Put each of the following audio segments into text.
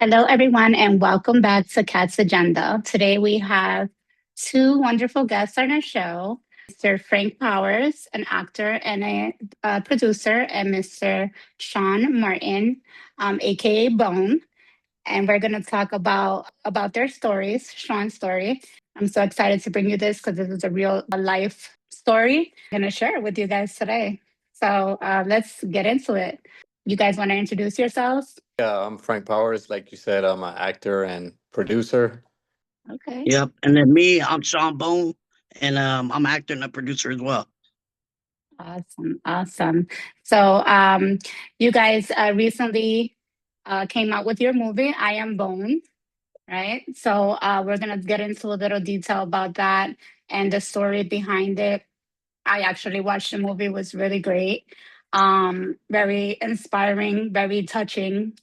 Hello, everyone, and welcome back to Cat's Agenda. Today we have two wonderful guests on our show, Mr. Frank Powers, an actor and a producer, and Mr. Shawn Martin, a.k.a. Bone. And we're going to talk about their stories, Sean's story. I'm so excited to bring you this because this is a real life story I'm going to share it with you guys today. So let's get into it. You guys want to introduce yourselves? Yeah, I'm Frank Powers. Like you said, I'm an actor and producer. Okay. Yep. And then me, I'm Sean Bone, and I'm an actor and a producer as well. Awesome, awesome. So, you guys recently came out with your movie, I Am Bone, right? So, we're gonna get into a little detail about that and the story behind it. I actually watched the movie; it was really great, very inspiring, very touching.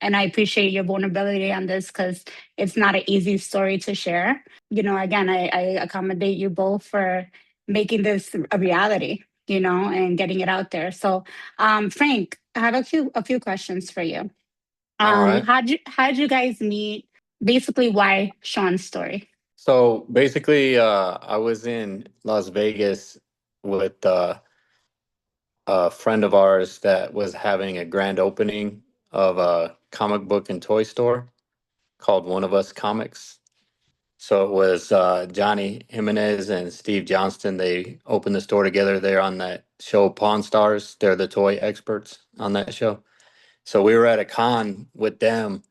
And I appreciate your vulnerability on this because it's not an easy story to share. Again, I accommodate you both for making this a reality, and getting it out there. So, Frank, I have a few questions for you. All right. How'd you guys meet? Basically, why Sean's story? So basically, I was in Las Vegas with a friend of ours that was having a grand opening of a comic book and toy store called One of Us Comics. So it was Johnny Jimenez and Steve Johnston. They opened the store together. They're on that show Pawn Stars. They're the toy experts on that show. So we were at a con with them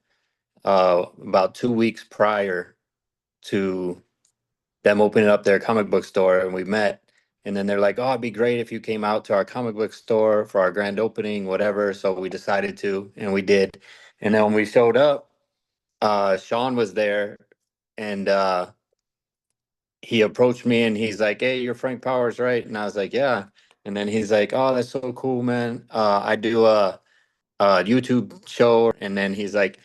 about 2 weeks prior to them opening up their comic book store, and we met. And then they're like, "Oh, it'd be great if you came out to our comic book store for our grand opening, whatever." So we decided to, and we did. And then when we showed up, Sean was there, and he approached me, and he's like, "Hey, you're Frank Powers, right?" And I was like, "Yeah." And then he's like, "Oh, that's so cool, man. I do a YouTube show." And then he's like,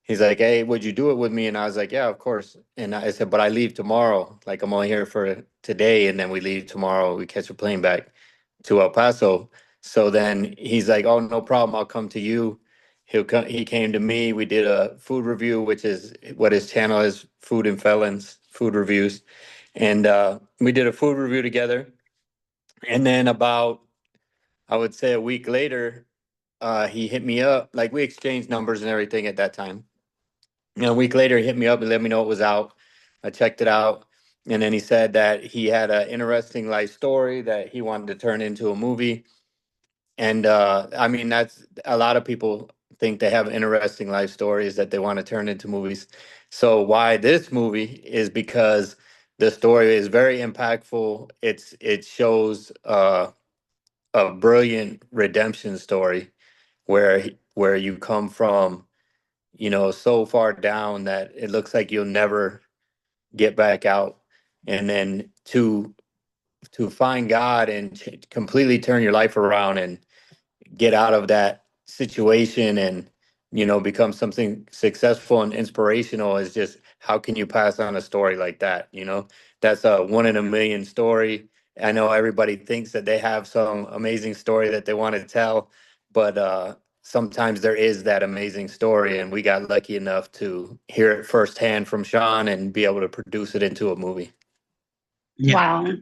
"Hey, would you do it with me?" And I was like, "Yeah, of course." And I said, "But I leave tomorrow. Like, I'm only here for today, and then we leave tomorrow. We catch a plane back to El Paso." So then he's like, "Oh, no problem. I'll come to you." He came to me. We did a food review, which is what his channel is, Food and Felons Food Reviews. And we did a food review together. And then about, I would say, a week later, he hit me up. Like, we exchanged numbers and everything at that time. And a week later, he hit me up and let me know it was out. I checked it out. And then he said that he had an interesting life story that he wanted to turn into a movie. And I mean, that's a lot of people think they have interesting life stories that they want to turn into movies. So why this movie is because the story is very impactful. It shows a brilliant redemption story where you come from, so far down that it looks like you'll never get back out, and then to find God and completely turn your life around and get out of that situation and become something successful and inspirational. Is just, how can you pass on a story like that? That's a one in a million story. I know everybody thinks that they have some amazing story that they want to tell, but sometimes there is that amazing story, and we got lucky enough to hear it firsthand from Sean and be able to produce it into a movie. Yeah. Wow.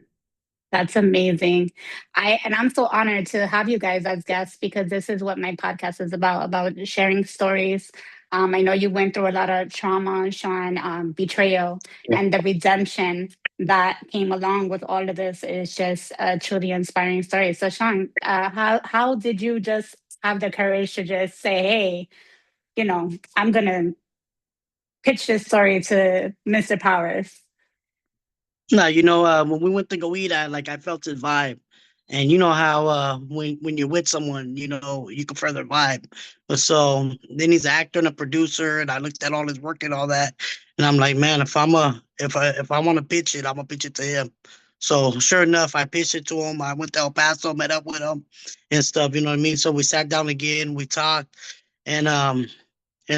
That's amazing. I'm so honored to have you guys as guests because this is what my podcast is about sharing stories. I know you went through a lot of trauma, Sean, betrayal, Yeah. and the redemption that came along with all of this is just a truly inspiring story. So, Sean, how did you just have the courage to just say, "Hey, I'm gonna pitch this story to Mr. Powers"? No, when we went to go eat, I felt his vibe, and you know how when you're with someone, you can further vibe. But so then he's an actor and a producer, and I looked at all his work and all that, and I'm like, man, if I want to pitch it, I'm gonna pitch it to him. So sure enough, I pitched it to him. I went to El Paso, met up with him, and stuff. You know what I mean? So we sat down again, we talked, and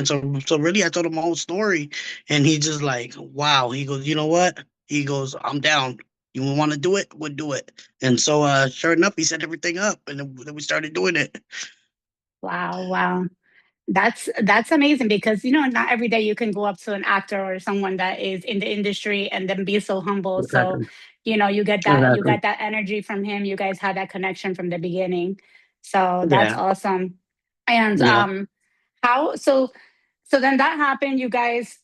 so really, I told him my whole story, and he just like, wow. He goes, you know what? He goes, I'm down. You want to do it? We'll do it. And so, sure enough, he set everything up, and then we started doing it. Wow, wow. That's amazing because not every day you can go up to an actor or someone that is in the industry and then be so humble. So, Exactly. you Exactly. got that energy from him. You guys had that connection from the beginning. So that's Yeah. awesome. And Yeah. how so then that happened, you guys.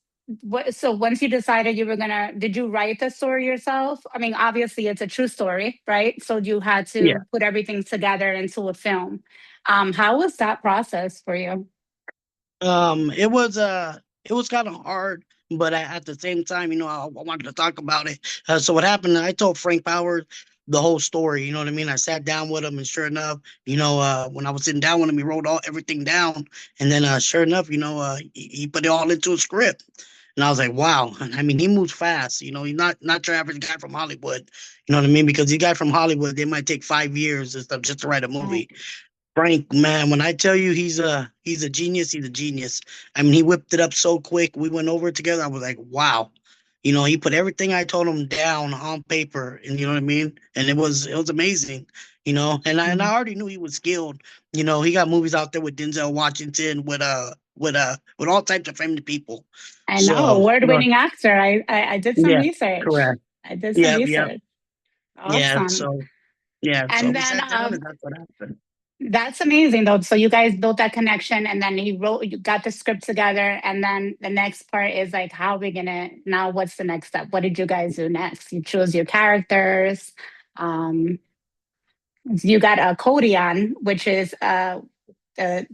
So once you decided you were gonna, did you write the story yourself? I mean, obviously it's a true story, right? So you had Yeah. to put everything together into a film. How was that process for you? It was kind of hard, but at the same time, I wanted to talk about it. So what happened? I told Frank Powers the whole story. You know what I mean? I sat down with him, and sure enough, when I was sitting down with him, he wrote everything down, and then sure enough, he put it all into a script. And I was like, wow. I mean, he moves fast. He's not your average guy from Hollywood. You know what I mean? Because these guys from Hollywood, they might take 5 years and stuff just to write a Right. movie. Frank, man, when I tell you he's a genius, he's a genius. I mean, he whipped it up so quick. We went over it together. I was like, wow. He put everything I told him down on paper, and you know what I mean. And it was amazing. And I Mhm. already knew he was skilled. He got movies out there with Denzel Washington, with all types of famous people. I know, So, award-winning actor. I did some yeah, research. correct. I did some Yep, yep, research. yeah. Awesome. So And we then sat down, and that's what happened. that's amazing though. So you guys built that connection and then you got the script together. And then the next part is like, how are we gonna now what's the next step? What did you guys do next? You chose your characters. Um, you got a Cody on, which is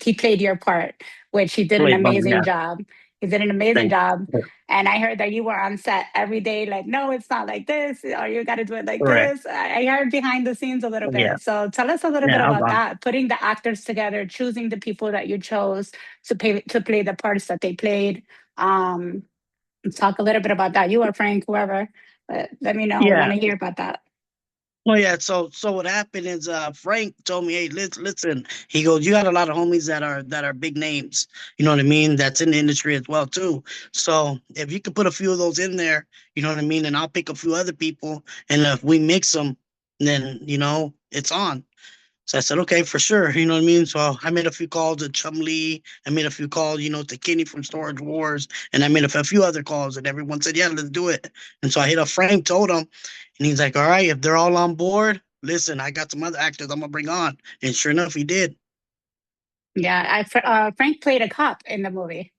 he played your part, which he did an Wait, Bummer, amazing yeah. job. He did an amazing Thanks. job. And I heard that you were on set every day, like, no, it's not like this, or you got to do it like Correct. this. I heard behind the scenes a little Yeah, bit. So tell us a little bit yeah. about that, putting the actors together, choosing the people that you chose to play the parts that they played. Um, talk a little bit about that. You or Frank, whoever, but let me know. Want Yeah. to hear about that. Well, yeah. So what happened is, Frank told me, "Hey, listen." He goes, "You got a lot of homies that are big names. You know what I mean? That's in the industry as well too. So if you could put a few of those in there, you know what I mean, and I'll pick a few other people, and if we mix them, then it's on." So I said, okay, for sure. You know what I mean? So I made a few calls to Chumley. I made a few calls, to Kenny from Storage Wars. And I made a few other calls, and everyone said, yeah, let's do it. And so I hit up Frank, told him, and he's like, all right, if they're all on board, listen, I got some other actors I'm going to bring on. And sure enough, he did. Yeah, Frank played a cop in the movie.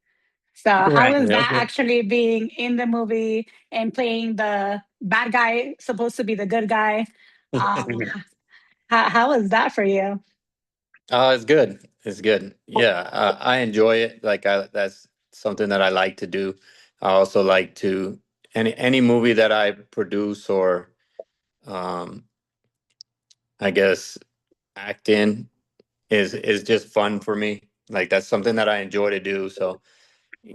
So how Correct. is Yep. that actually being in the movie and playing the bad guy, supposed to be the good guy? Um, how is that for you? It's good. It's good. Yeah, I enjoy it. That's something that I like to do. I also like to any movie that I produce or um, I guess act in is just fun for me. Like that's something that I enjoy to do. So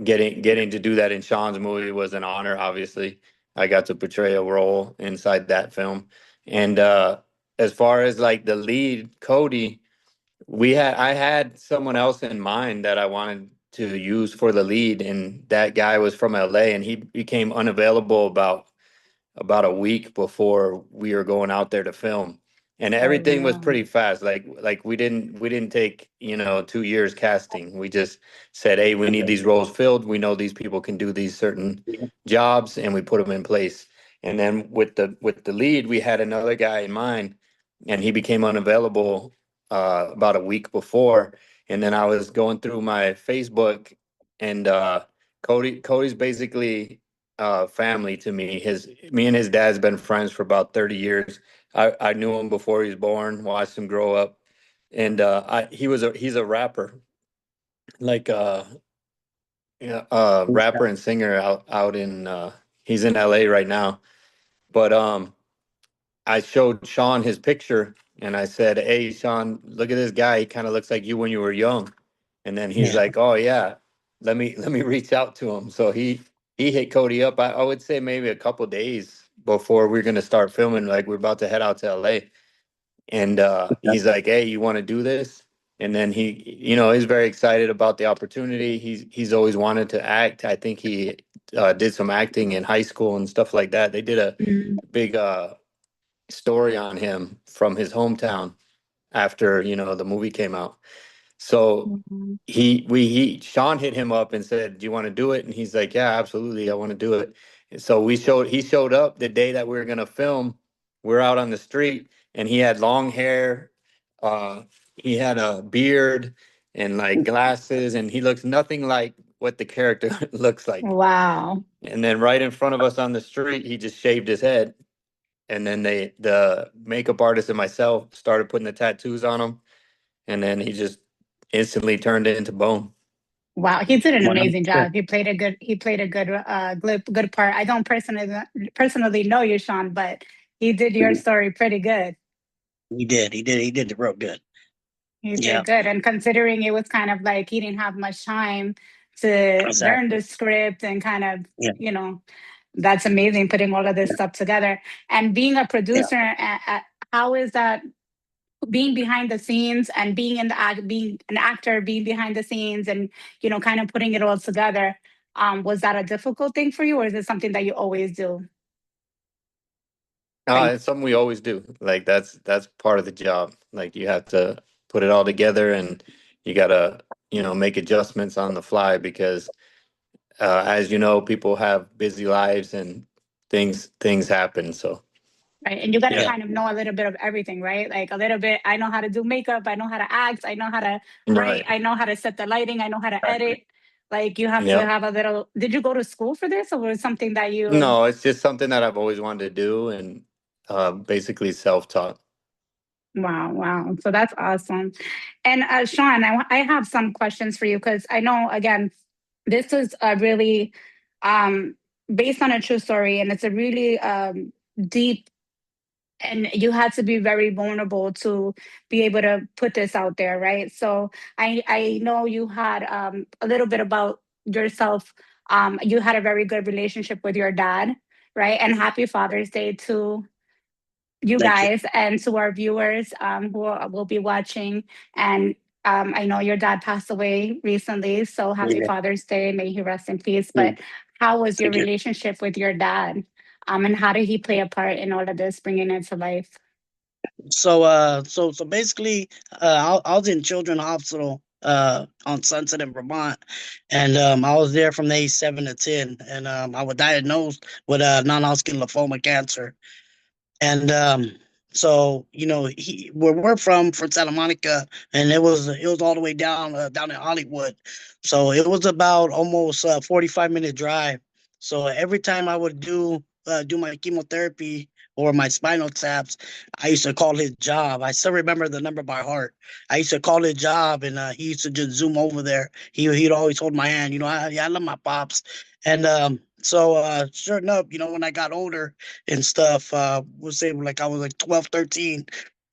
getting to do that in Sean's movie was an honor. Obviously, I got to portray a role inside that film. And as far as like the lead, Cody. I had someone else in mind that I wanted to use for the lead, and that guy was from LA, and he became unavailable about a week before we were going out there to film. And Oh everything was no. pretty fast. Like we didn't take, 2 years casting. We just said, "Hey, we need these roles filled. We know these people can do these certain jobs," and we put them in place. And then with the lead, we had another guy in mind, and he became unavailable about a week before. And then I was going through my Facebook, and Cody's basically family to me. Me and his dad's been friends for about 30 years. I knew him before he was born, watched him grow up, and he's a rapper, like yeah, rapper and singer out in he's in LA right now. But I showed Sean his picture and I said, "Hey, Sean, look at this guy. He kind of looks like you when you were young." And then he's Yeah. like, "Oh yeah, let me reach out to him." So he hit Cody up. I would say maybe a couple days before we're gonna start filming. Like we're about to head out to LA, and he's like, "Hey, you want to do this?" And then he's very excited about the opportunity. He's always wanted to act. I think he did some acting in high school and stuff like that. They did a Mm. big story on him from his hometown after the movie came out. So Mhm. Sean hit him up and said, "Do you want to do it?" And he's like, "Yeah, absolutely, I want to do it." And so he showed up the day that we were gonna film. We're out on the street, and he had long hair, uh, he had a beard and like glasses, and he looks nothing like what the character looks like. Wow. And then right in front of us on the street, he just shaved his head. And then the makeup artist and myself started putting the tattoos on him, and then he just instantly turned it into Bone. Wow, he did an amazing 100%. job. He played a good part. I don't personally know you, Shawn, but he did your story pretty good. He did it real good. He Yeah, did good. And considering it was kind of like he didn't have much time to learn exactly. the script and kind of, Yeah, you know, that's amazing putting all of this yeah, stuff together. And being a yeah. producer, how is that being behind the scenes and being in the act, being an actor, being behind the scenes and, kind of putting it all together? Was that a difficult thing for you or is it something that you always do? Like, It's something we always do. Like that's part of the job. Like you have to put it all together, and you gotta make adjustments on the fly because as you know, people have busy lives and things happen. So right. And you got to yeah, Yeah. kind of know a little bit of everything, right? Like a little bit, I know how to do makeup. I know how to act. I know how to write. right, I know how to set the lighting. I know how to edit. Exactly. Like you have to yeah. have a little, did you go to school for this or was it something that you, No, it's just something that I've always wanted to do, and basically self-taught. wow, wow. So that's awesome. And Shawn, I have some questions for you because I know, again, this is a really um, based on a true story and it's a really deep and you had to be very vulnerable to be able to put this out there, right? So I know you had a little bit about yourself. You had a very good relationship with your dad, right? And happy Father's Day to you Thank you. guys and to our viewers will be watching. And I know your dad passed away recently, so happy Yeah, Father's Day. May he rest in peace. yeah, But how was your thank you. relationship with your dad? And how did he play a part in all of this, bringing it to life? So basically, I was in Children's Hospital on Sunset in Vermont, and I was there from the age 7 to 10, and I was diagnosed with non-Hodgkin lymphoma cancer. And so where we're from Santa Monica, and it was all the way down in Hollywood, so it was about almost 45-minute drive. So every time I would do my chemotherapy or my spinal taps, I used to call his job. I still remember the number by heart. I used to call his job, and he used to just zoom over there. He'd always hold my hand. I love my pops, and so sure enough, when I got older and stuff. We'll say like I was like 12, 13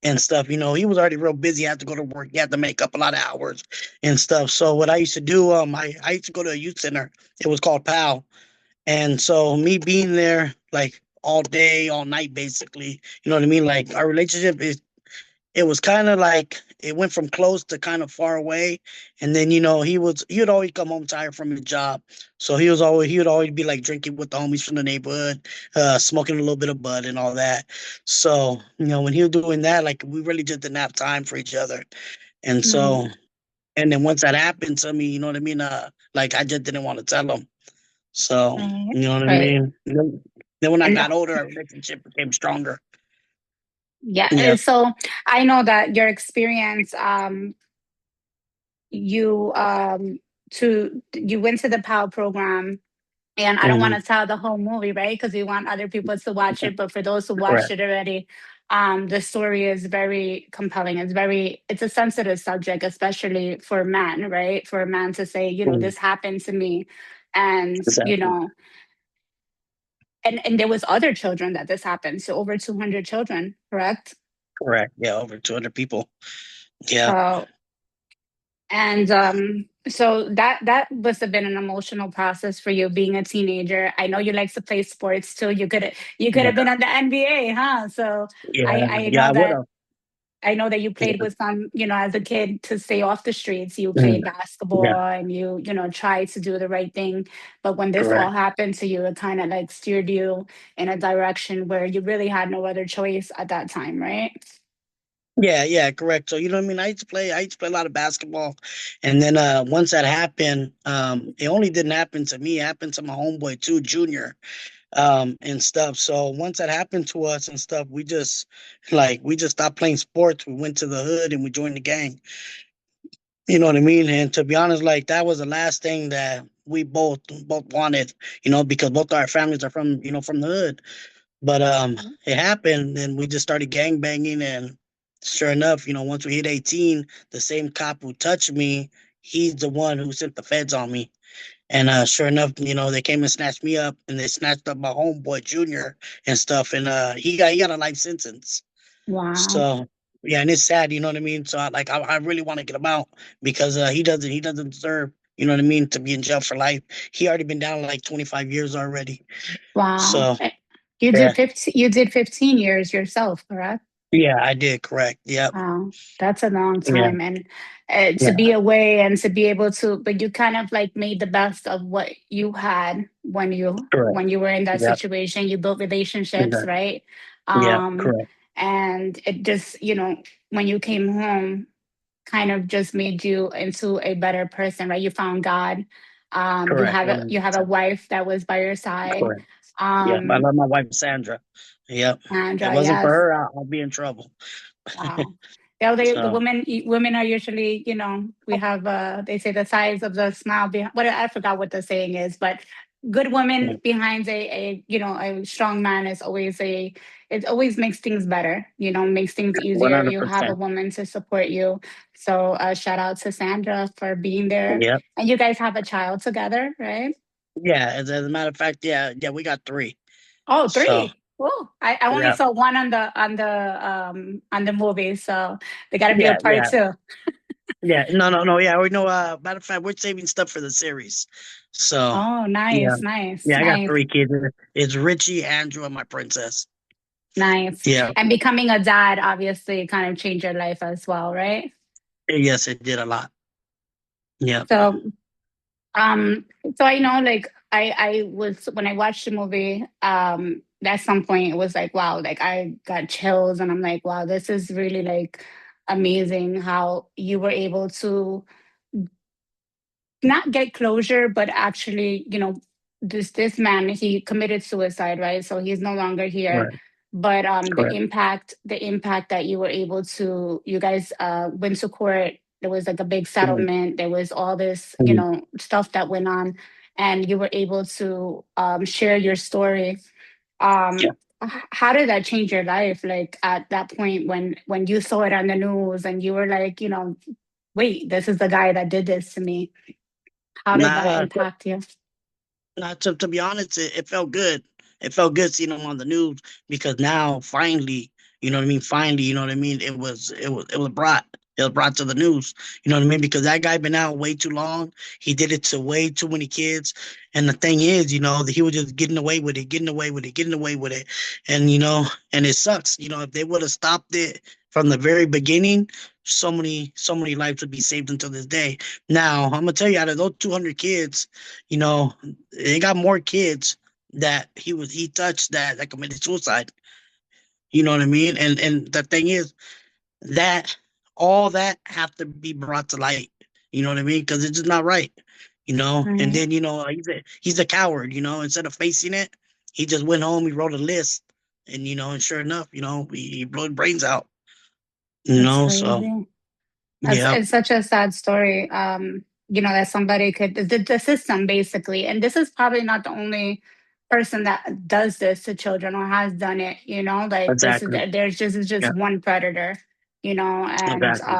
and stuff. He was already real busy. He had to go to work. He had to make up a lot of hours and stuff. So what I used to do, I used to go to a youth center. It was called PAL. And so me being there like all day, all night, basically, you know what I mean? Like our relationship it was kind of like it went from close to kind of far away. And then he would always come home tired from his job, so he would always be like drinking with the homies from the neighborhood, smoking a little bit of bud and all that. So when he was doing that, like we really just didn't have time for each other. And Mm, so and then once that happened to me, you know what I mean, like I just didn't want to tell him. So right, you know what I right. mean. Then when I And got older, our relationship became stronger. yeah, Yeah. and so I know that your experience, you you went to the PAL program. And I don't want Hmm. to tell the whole movie, right? Because we want other people to watch it. But for those who watched Correct. it already, the story is very compelling. It's a sensitive subject, especially for a man, right? For a man to say, Mhm. this happened to me. And, Exactly. and there was other children that this happened. So over 200 children, correct? Correct. Yeah, over 200 people. Yeah. So and so that must have been an emotional process for you being a teenager. I know you like to play sports too. You could have Yeah. been on the NBA, huh? So Yeah. I Yeah, know I would that have. I know that you played Yeah. with some, as a kid to stay off the streets. You Mhm. played Yeah. basketball and you tried to do the right thing. But when this all Correct. happened to you, it kind of like steered you in a direction where you really had no other choice at that time, right? Yeah, yeah, correct. So you know what I mean? I used to play a lot of basketball. And then once that happened, it only didn't happen to me, it happened to my homeboy too, Junior, and stuff. So once that happened to us and stuff, we just stopped playing sports. We went to the hood and we joined the gang. You know what I mean? And to be honest, like that was the last thing that we both wanted, because both our families are from the hood. But it happened, and we just started gang banging. And sure enough, once we hit 18, the same cop who touched me, he's the one who sent the feds on me. And sure enough, they came and snatched me up, and they snatched up my homeboy Junior and stuff. And he got a life sentence. Wow. So yeah, and it's sad, you know what I mean. So I really want to get him out because he doesn't deserve, you know what I mean, to be in jail for life. He already been down like 25 years already. Wow. So You did yeah, 15 years yourself, correct? yeah, I did correct. Yep. Wow, that's a long Yeah. time. And to be Yeah. away and to be able to, but you kind of like made the best of what you had Correct. when you were in that Yep. situation. You built relationships, Exactly. right? Yeah. Um, Correct. and it just, when you came home, kind of just made you into a better person, right? You found God. You Correct. have One. a wife that was by your side. Correct. Yeah. I Um, love my wife Sandra. Yep. If it Andra, wasn't for yes. her, I'll be in trouble. Wow. Yeah, the So women are usually, we have they say the size of the smile behind what I forgot what the saying is, but good woman behind a strong man is always it always makes things better, makes things one easier. hundred You have a percent. woman to support you. So shout out to Sandra for being there. Yep. And you guys have a child together, right? Yeah. As a matter of fact, yeah, yeah, we got three. Oh, So three. Oh, I only yeah, saw one on the movie, so they gotta be a yeah, part yeah. two. Yeah, no, no, no. Yeah, we know. Matter of fact, we're saving stuff for the series. So, Oh, yeah, nice, nice, yeah. I got nice, three kids. It's Richie, Andrew, and my princess. nice. Yeah, And becoming a dad obviously kind of changed your life as well, right? yes, it did a lot. Yeah, So, um, so I know, like, I was when I watched the movie, at some point it was like, wow, like I got chills, and I'm like, wow, this is really like amazing how you were able to not get closure, but actually, this man, he committed suicide, right? So he's no longer here. correct, But correct. the impact that you were able to, you guys went to court. There was like a big Mhm, settlement. There was all this, mhm. stuff that went on, and you were able to share your story. Um, Yeah. how did that change your life? Like at that point when you saw it on the news and you were like, wait, this is the guy that did this to me. How did that Nah, impact you? Not to be honest, it felt good. It felt good seeing them on the news because now finally, you know what I mean. Finally, you know what I mean. It was brought. It was brought to the news. You know what I mean? Because that guy been out way too long. He did it to way too many kids. And the thing is, that he was just getting away with it, getting away with it, getting away with it. And and it sucks. If they would have stopped it from the very beginning, so many lives would be saved until this day. Now, I'm gonna tell you, out of those 200 kids, you know, they got more kids that he touched that committed suicide. You know what I mean? And the thing is that all that have to be brought to light. You know what I mean? Because it's just not right. And Right. then he's a coward. Instead of facing it, he just went home. He wrote a list, and sure enough, he blew his brains out. That's So crazy. That's yeah, It's such a sad story. That somebody could the system basically, and this is probably not the only person that does this to children or has done it, like this is exactly, this is just yeah, one predator, and exactly,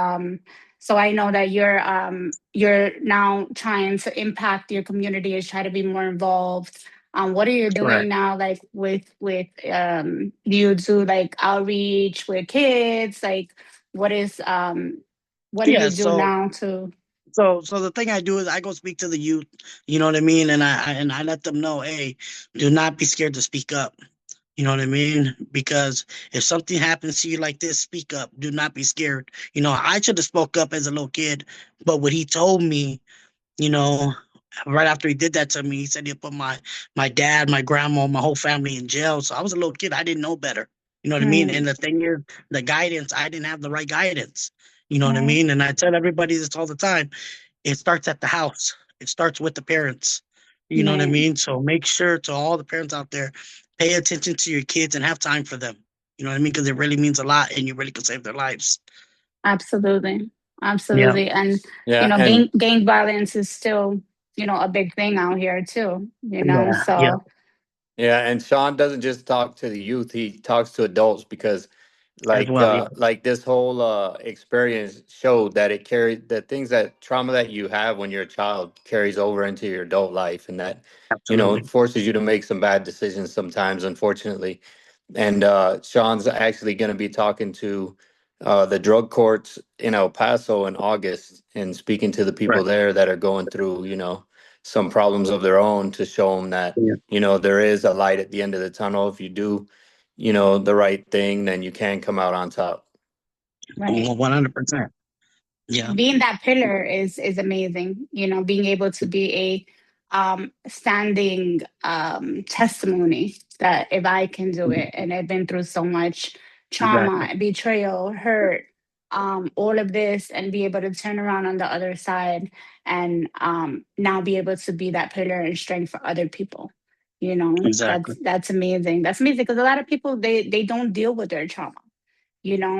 so I know that you're now trying to impact your community and try to be more involved. What are you doing correct. now, like do you do like outreach with kids? Like what is what do Yeah, you do now to so the thing I do is I go speak to the youth, you know what I mean, and I let them know, hey, do not be scared to speak up. You know what I mean? Because if something happens to you like this, speak up. Do not be scared. I should have spoke up as a little kid, but what he told me, you know, right after he did that to me, he said he'd put my dad, my grandma, my whole family in jail. So I was a little kid. I didn't know better. You know what I mean? Right. And the thing is, the guidance, I didn't have the right guidance. You know what I Right. mean? And I tell everybody this all the time. It starts at the house. It starts with the parents. You know what I Right. mean? So make sure, to all the parents out there, pay attention to your kids and have time for them. You know what I mean? Because it really means a lot, and you really can save their lives. Absolutely. Yeah. Absolutely. And Yeah, gang violence is still, a big thing out here too, Yeah. Yeah. so and Sean doesn't just talk to the youth; he talks to adults because As well. Yeah. like this whole experience showed that it carried the things that trauma that you have when you're a child carries over into your adult life, and that Absolutely. forces you to make some bad decisions sometimes, unfortunately. And Sean's actually going to be talking to the drug courts in El Paso in August and speaking to the people Right. there that are going through some problems of their own, to show them that Yeah. there is a light at the end of the tunnel. If you do the right thing, then you can come out on top. right. 100%. Yeah. Being that pillar is amazing, being able to be a standing testimony that if I can do it, and I've been through so much Exactly. trauma, betrayal, hurt, all of this, and be able to turn around on the other side, and now be able to be that pillar and strength for other people. Exactly. That's amazing. That's amazing, because a lot of people, they don't deal with their trauma,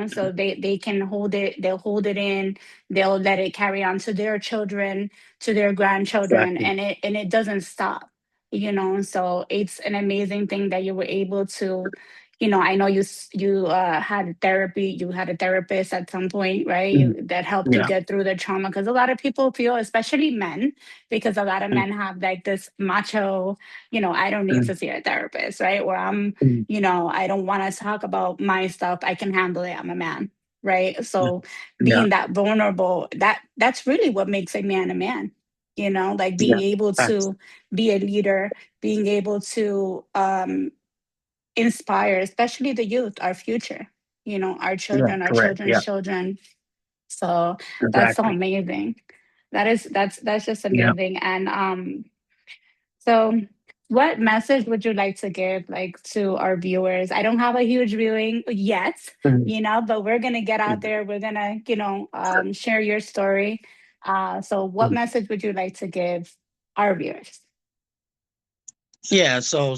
so they can hold it, they'll hold it in, they'll let it carry on to their children, to their grandchildren, Exactly. and it doesn't stop. So it's an amazing thing that you were able to, I know you had therapy, you had a therapist at some point, right? Mm. That helped you Yeah. get through the trauma, because a lot of people feel, especially men, because a lot of Mm. men have like this macho, I don't need Mm. to see a therapist, right? Or Mm. I don't want to talk about my stuff. I can handle it. I'm a man, right? So Yeah. being that vulnerable, that's really what makes a man. Like being Yeah. able Facts. to be a leader, being able to inspire, especially the youth, our future. Our Yeah. children, our Correct. children's Yeah. children. So that's so Exactly. amazing. That's just Yeah. amazing. And so, what message would you like to give, like, to our viewers? I don't have a huge viewing yet, Mm. but we're gonna get out Mm. there. We're gonna, share your story. So, what Mm. message would you like to give our viewers? Yeah, so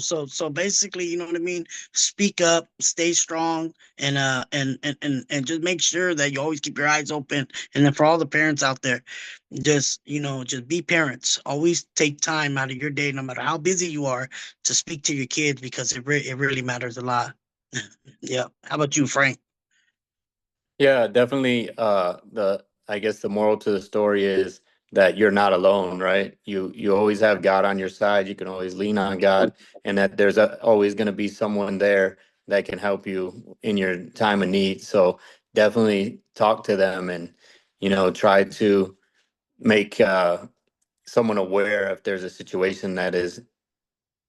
basically, you know what I mean? Speak up, stay strong, and and just make sure that you always keep your eyes open. And then for all the parents out there, just just be parents. Always take time out of your day, no matter how busy you are, to speak to your kids, because it really matters a lot. Yeah. How about you, Frank? Yeah, definitely. The I guess the moral to the story is that you're not alone, right? You always have God on your side. You can always lean on God, and that there's always going to be someone there that can help you in your time of need. So definitely talk to them, and try to make someone aware if there's a situation that is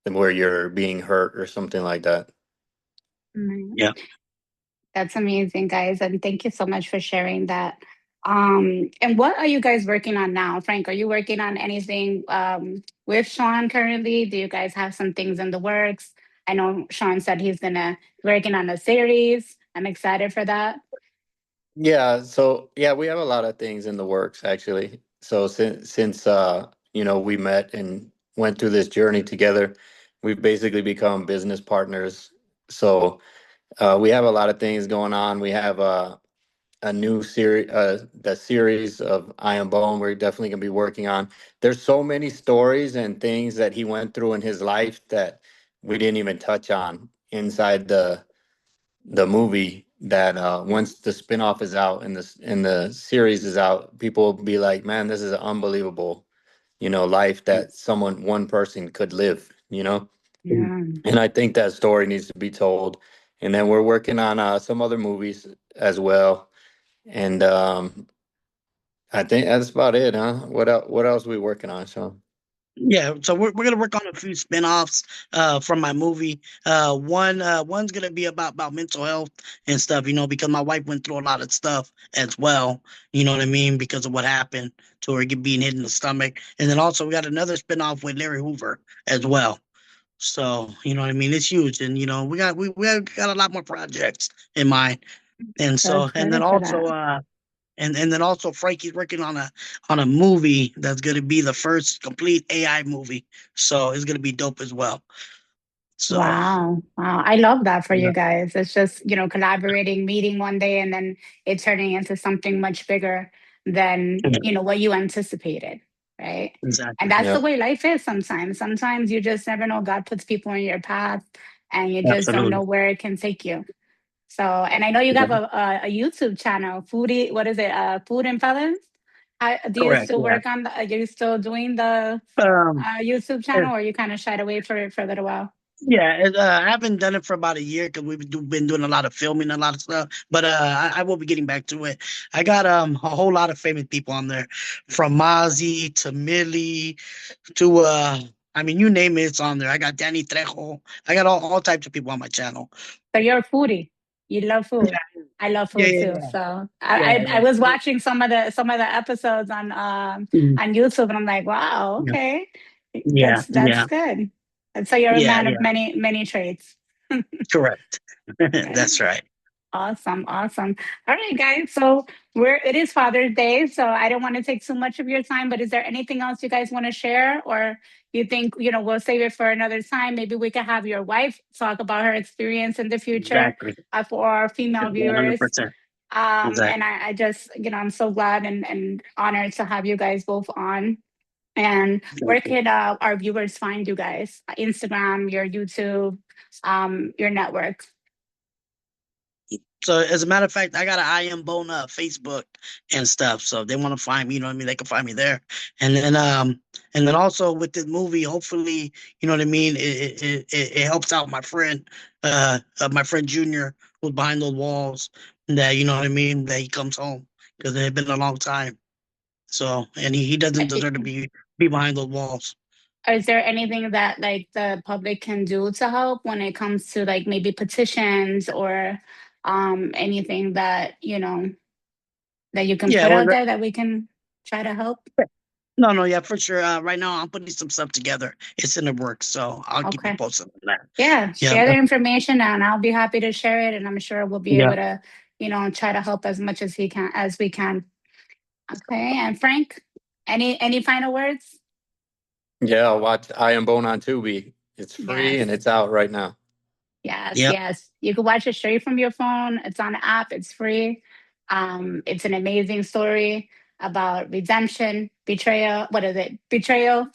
where you're being hurt or something like that. Mm, Yeah. That's amazing, guys, and thank you so much for sharing that. And what are you guys working on now, Frank? Are you working on anything with Sean currently? Do you guys have some things in the works? I know Sean said he's gonna working on a series. I'm excited for that. Yeah, so yeah, we have a lot of things in the works actually. So since we met and went through this journey together, we've basically become business partners. So we have a lot of things going on. We have a new series, the series of I Am Bone. We're definitely gonna be working on. There's so many stories and things that he went through in his life that we didn't even touch on inside the movie, that once the spinoff is out and the series is out, people will be like, man, this is an unbelievable, life that one person could live, Mm. Yeah. and I think that story needs to be told. And then we're working on some other movies as well. And I think that's about it, huh? What else are we working on, Sean? Yeah, so we're gonna work on a few spin-offs from my movie. One's gonna be about mental health and stuff, because my wife went through a lot of stuff as well, you know what I mean, because of what happened to her being hit in the stomach. And then also we got another spin-off with Larry Hoover as well. So, you know what I mean? It's huge. And, you know, we got a lot more projects in mind. And So so, and then excited for also, that. and then also Frankie's working on a movie that's going to be the first complete AI movie. So it's going to be dope as well. So, Wow. Wow. I love that for yeah, you guys. It's just, collaborating, meeting one day, and then it turning into something much bigger than, yeah, what you anticipated. Right. And exactly. that's the Yep. way life is sometimes. Sometimes you just never know. God puts people in your path and you just don't know Absolutely. where it can take you. So, and I know you have Yeah. a YouTube channel, Foodie, what is it? Food and Felons? Do you Correct. still Yeah. work are you still doing the Um, YouTube channel, or you kind of shied away for a little while? Yeah, I haven't done it for about a year because been doing a lot of filming, a lot of stuff. But I will be getting back to it. I got a whole lot of famous people on there, from Mozzie to Millie to I mean, you name it, it's on there. I got Danny Trejo. I got all types of people on my channel. So you're a foodie. You love food. Yeah, I love yeah, food yeah, too. So yeah, I yeah, was yeah. watching some of the episodes Mm, on YouTube, and I'm like, wow, yeah, okay, yeah, that's yeah, good. And so you're a yeah, man of yeah. many trades. Correct. Right. That's right. Awesome, awesome. All right, guys. So it is Father's Day, so I don't want to take too much of your time, but is there anything else you guys want to share, or you think, we'll save it for another time? Maybe we could have your wife talk about her experience in the future, Exactly. for our female viewers. 100%. And Exactly. I just, I'm so glad and honored to have you guys both on. And where Exactly. could our viewers find you guys? Instagram, your YouTube, your network. So as a matter of fact, I got an I am Bona Facebook and stuff. So if they want to find me, you know what I mean, they can find me there. And then also with the movie, hopefully, you know what I mean, it helps out my friend Junior, who's behind those walls, that, you know what I mean, that he comes home, because it had been a long time. So, and he doesn't deserve to be behind those walls. Is there anything that like the public can do to help when it comes to like maybe petitions or anything that that you can Yeah, put we're out there that we can try to help? no, yeah, for sure. Right now, I'm putting some stuff together. It's in the works, so I'll keep you Okay. posted on that. Yeah, Yeah, share the information and I'll be happy to share it, and I'm sure we'll be yeah. able to, try to help as much as we can. Okay. And Frank, any final words? Yeah, watch I Am Bone on Tubi. It's free and Yes. it's out right now. Yes, Yep. yes. You can watch it straight from your phone. It's on the app. It's free. It's an amazing story about redemption, betrayal. What is it? Betrayal,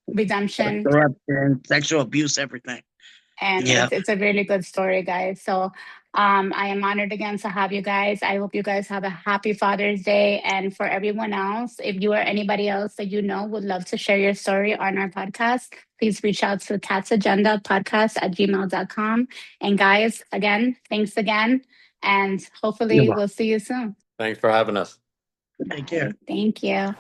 redemption, Corruption, sexual abuse, everything. and Yeah. it's a really good story, guys. So I am honored again to have you guys. I hope you guys have a happy Father's Day. And for everyone else, if you or anybody else that would love to share your story on our podcast, please reach out to catsagendapodcast@gmail.com. And guys, again, thanks again. And You're hopefully welcome. we'll see you soon. Thanks for having us. Take care. Bye. Thank you.